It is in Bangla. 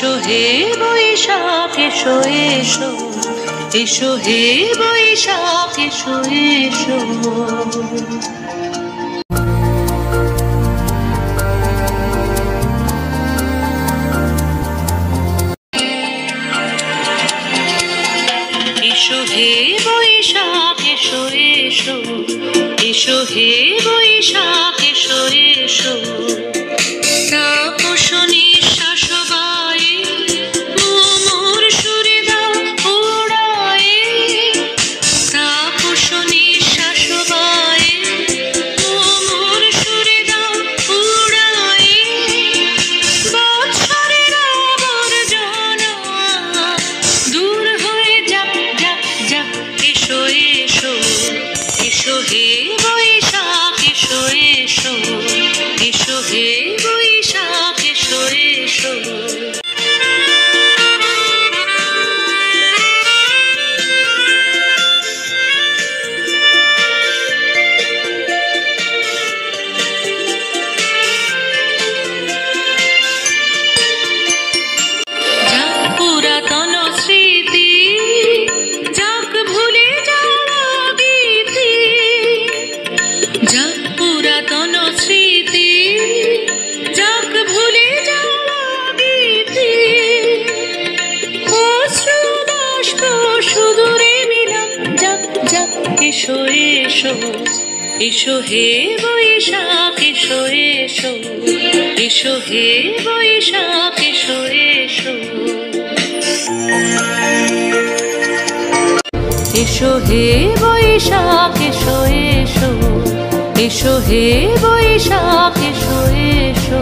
এসো হে বৈশাখ এসো এসো, এসো হে বৈশাখ এসো এসো। এসো হে বৈশাখ এসো এসো, এসো হে বৈশাখ এসো এসো। তাপস নিঃশ্বাস গায়ে মোর সুরে দাও উড়ায়ে, তাপস নিঃশ্বাস গায়ে মোর সুরে দাও উড়ায়ে। বৎসরের আবর্জনা দূর হয়ে যাক যাক যাক। এসো এসো, এসো হে বৈশাখ এসো এসো, এসো হে বৈশাখ এসো এসো। যাক পুরাতন স্মৃতি, যাক ভুলে যাওয়া গীতি, যাক পুরাতন স্মৃতি, যাক ভুলে যাওয়া গীতি। অশ্রু বাষ্প সুদূরে মিলাম যাক যাক। এসো এসো, এসো হে বৈশাখ এসো এসো, এসো হে বৈশাখ এসো এসো। এসো হে বৈশাখ এসো এসো, এসো হে বৈশাখ এসো এসো।